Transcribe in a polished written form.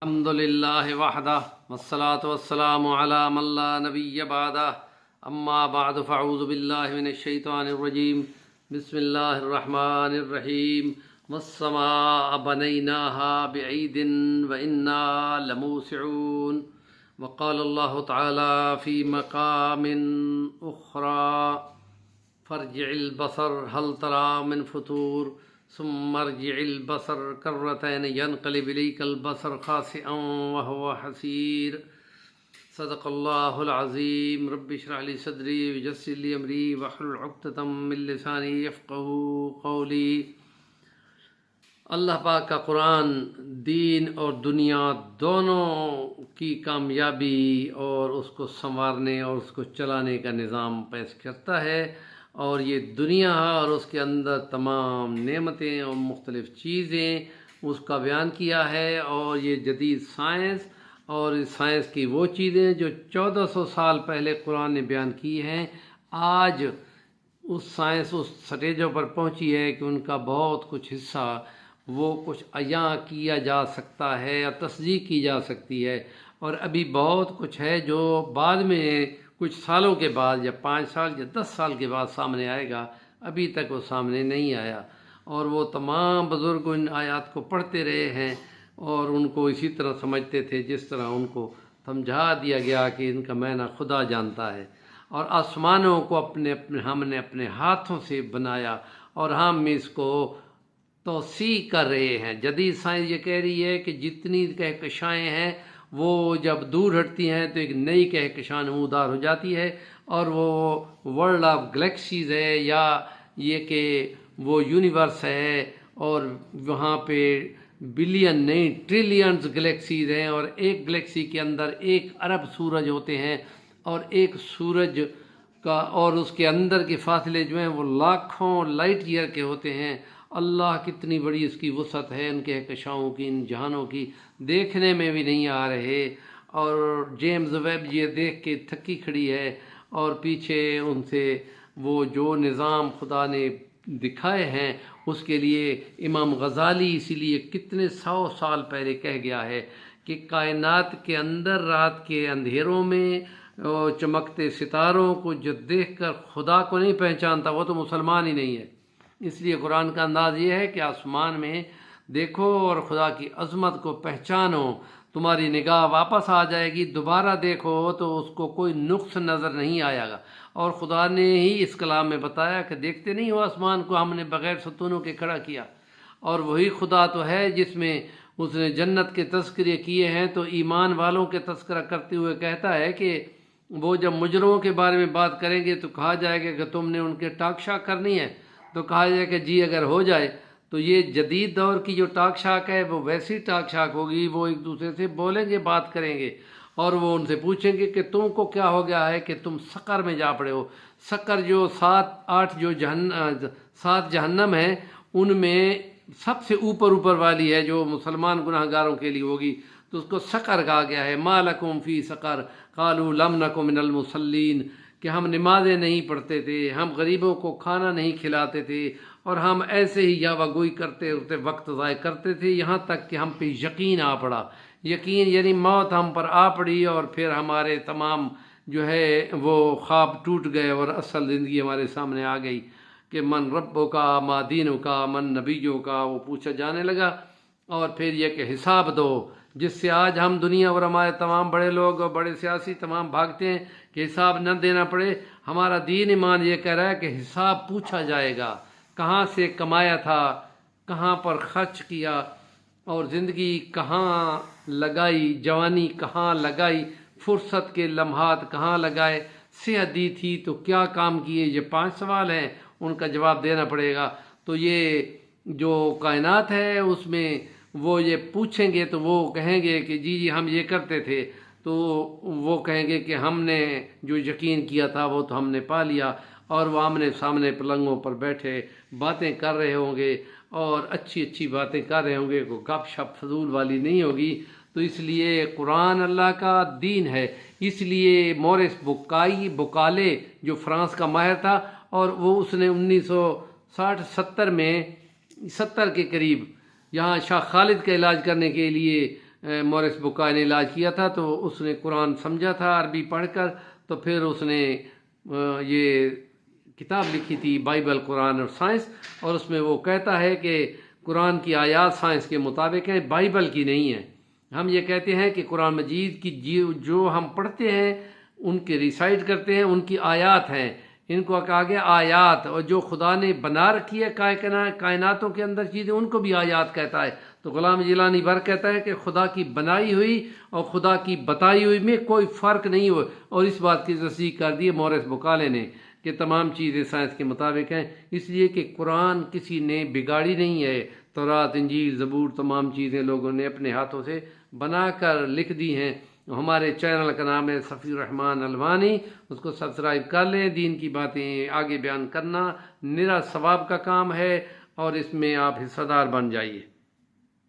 الحمد للہ وحدہ والصلاة والسلام علی من لا نبی بعدہ اما بعد فاعوذ باللہ من الشیطان الرجیم بسم اللہ الرحمن الرحیم والسماء بنیناها بعید وإنا لموسعون وقال اللہ تعالی فی مقام اخری فارجع البصر هل ترى من فطور ثم ارجع البصر كرتين ينقلب إليك البصر خاسئا وهو حسير صدق الله العظيم رب اشرح لي صدري ويسر لي أمري واحلل عقدة من لساني يفقهوا قولي۔ اللہ پاک کا قرآن دین اور دنیا دونوں کی کامیابی اور اس کو سنوارنے اور اس کو چلانے کا نظام پیش کرتا ہے، اور یہ دنیا اور اس کے اندر تمام نعمتیں اور مختلف چیزیں اس کا بیان کیا ہے، اور یہ جدید سائنس اور اس سائنس کی وہ چیزیں جو 1400 سال پہلے قرآن نے بیان کی ہیں، آج اس سائنس اس سٹیجوں پر پہنچی ہے کہ ان کا بہت کچھ حصہ وہ کچھ عیاں کیا جا سکتا ہے یا تصدیق کی جا سکتی ہے، اور ابھی بہت کچھ ہے جو بعد میں کچھ سالوں کے بعد یا 5 سال یا 10 سال کے بعد سامنے آئے گا، ابھی تک وہ سامنے نہیں آیا۔ اور وہ تمام بزرگ ان آیات کو پڑھتے رہے ہیں اور ان کو اسی طرح سمجھتے تھے جس طرح ان کو سمجھا دیا گیا کہ ان کا معنی خدا جانتا ہے۔ اور آسمانوں کو ہم نے اپنے ہاتھوں سے بنایا اور ہم اس کو توسیع کر رہے ہیں۔ جدید سائنس یہ کہہ رہی ہے کہ جتنی کہکشائیں ہیں وہ جب دور ہٹتی ہیں تو ایک نئی کہکشاں نمودار ہو جاتی ہے، اور وہ ورلڈ آف گلیکسیز ہے یا یہ کہ وہ یونیورس ہے، اور وہاں پہ بلین نہیں ٹریلینز گلیکسیز ہیں، اور ایک گلیکسی کے اندر 1 ارب سورج ہوتے ہیں، اور ایک سورج کا اور اس کے اندر کے فاصلے جو ہیں وہ لاکھوں لائٹ ایئر کے ہوتے ہیں۔ اللہ کتنی بڑی اس کی وسعت ہے، ان کہکشاؤں کی، ان جہانوں کی، دیکھنے میں بھی نہیں آ رہے۔ اور جیمز ویب یہ دیکھ کے تھکی کھڑی ہے، اور پیچھے ان سے وہ جو نظام خدا نے دکھائے ہیں اس کے لیے امام غزالی اسی لیے کتنے 100 سال پہلے کہہ گیا ہے کہ کائنات کے اندر رات کے اندھیروں میں چمکتے ستاروں کو جو دیکھ کر خدا کو نہیں پہچانتا وہ تو مسلمان ہی نہیں ہے۔ اس لیے قرآن کا انداز یہ ہے کہ آسمان میں دیکھو اور خدا کی عظمت کو پہچانو، تمہاری نگاہ واپس آ جائے گی، دوبارہ دیکھو تو اس کو کوئی نقص نظر نہیں آئے گا۔ اور خدا نے ہی اس کلام میں بتایا کہ دیکھتے نہیں ہو آسمان کو ہم نے بغیر ستونوں کے کھڑا کیا، اور وہی خدا تو ہے جس میں اس نے جنت کے تذکرے کیے ہیں۔ تو ایمان والوں کے تذکرہ کرتے ہوئے کہتا ہے کہ وہ جب مجرموں کے بارے میں بات کریں گے تو کہا جائے گا کہ تم نے ان کے ٹاک شاک کرنی ہے، تو کہا جائے کہ جی اگر ہو جائے تو یہ جدید دور کی جو ٹاک شاک ہے وہ ویسی ٹاک شاک ہوگی، وہ ایک دوسرے سے بولیں گے، بات کریں گے، اور وہ ان سے پوچھیں گے کہ تم کو کیا ہو گیا ہے کہ تم سقر میں جا پڑے ہو۔ سقر جو 7 جہنم ہیں ان میں سب سے اوپر والی ہے جو مسلمان گناہ گاروں کے لیے ہوگی، تو اس کو سقر کہا گیا ہے۔ ما لکم فی سقر قالوا لم نک من المصلین، کہ ہم نمازیں نہیں پڑھتے تھے، ہم غریبوں کو کھانا نہیں کھلاتے تھے، اور ہم ایسے ہی یاوہ گوئی کرتے وقت ضائع کرتے تھے، یہاں تک کہ ہم پہ یقین آ پڑا۔ یقین یعنی موت ہم پر آ پڑی، اور پھر ہمارے تمام جو ہے وہ خواب ٹوٹ گئے اور اصل زندگی ہمارے سامنے آ گئی کہ من ربوں کا، ما دینوں کا، من نبیوں کا، وہ پوچھا جانے لگا۔ اور پھر یہ کہ حساب دو، جس سے آج ہم دنیا اور ہمارے تمام بڑے لوگ اور بڑے سیاسی تمام بھاگتے ہیں کہ حساب نہ دینا پڑے۔ ہمارا دین ایمان یہ کہہ رہا ہے کہ حساب پوچھا جائے گا، کہاں سے کمایا تھا، کہاں پر خرچ کیا، اور زندگی کہاں لگائی، جوانی کہاں لگائی، فرصت کے لمحات کہاں لگائے، صحت دی تھی تو کیا کام کیے۔ یہ 5 سوال ہیں، ان کا جواب دینا پڑے گا۔ تو یہ جو کائنات ہے اس میں وہ یہ پوچھیں گے تو وہ کہیں گے کہ جی ہم یہ کرتے تھے، تو وہ کہیں گے کہ ہم نے جو یقین کیا تھا وہ تو ہم نے پا لیا، اور وہ آمنے سامنے پلنگوں پر بیٹھے باتیں کر رہے ہوں گے، اور اچھی باتیں کر رہے ہوں گے، کوئی گپ شپ فضول والی نہیں ہوگی۔ تو اس لیے قرآن اللہ کا دین ہے۔ اس لیے مورس بکالے جو فرانس کا ماہر تھا، اور وہ اس نے 1960-70 میں 70 کے قریب یہاں شاہ خالد کا علاج کرنے کے لیے مورس بکا نے علاج کیا تھا، تو اس نے قرآن سمجھا تھا عربی پڑھ کر، تو پھر اس نے یہ کتاب لکھی تھی بائبل، قرآن اور سائنس، اور اس میں وہ کہتا ہے کہ قرآن کی آیات سائنس کے مطابق ہیں، بائبل کی نہیں ہیں۔ ہم یہ کہتے ہیں کہ قرآن مجید کی جو ہم پڑھتے ہیں، ان کے ریسائٹ کرتے ہیں، ان کی آیات ہیں، ان کو کہا گیا آیات، اور جو خدا نے بنا رکھی ہے کائناتوں کے اندر چیزیں، ان کو بھی آیات کہتا ہے۔ تو غلام جیلانی بھر کہتا ہے کہ خدا کی بنائی ہوئی اور خدا کی بتائی ہوئی میں کوئی فرق نہیں ہو، اور اس بات کی تصدیق کر دی ہے مورس بکالے نے کہ تمام چیزیں سائنس کے مطابق ہیں، اس لیے کہ قرآن کسی نے بگاڑی نہیں ہے۔ تورات، انجیل، زبور، تمام چیزیں لوگوں نے اپنے ہاتھوں سے بنا کر لکھ دی ہیں۔ ہمارے چینل کا نام ہے صفی الرحمن الوانی، اس کو سبسکرائب کر لیں۔ دین کی باتیں آگے بیان کرنا نرا ثواب کا کام ہے، اور اس میں آپ حصہ دار بن جائیے۔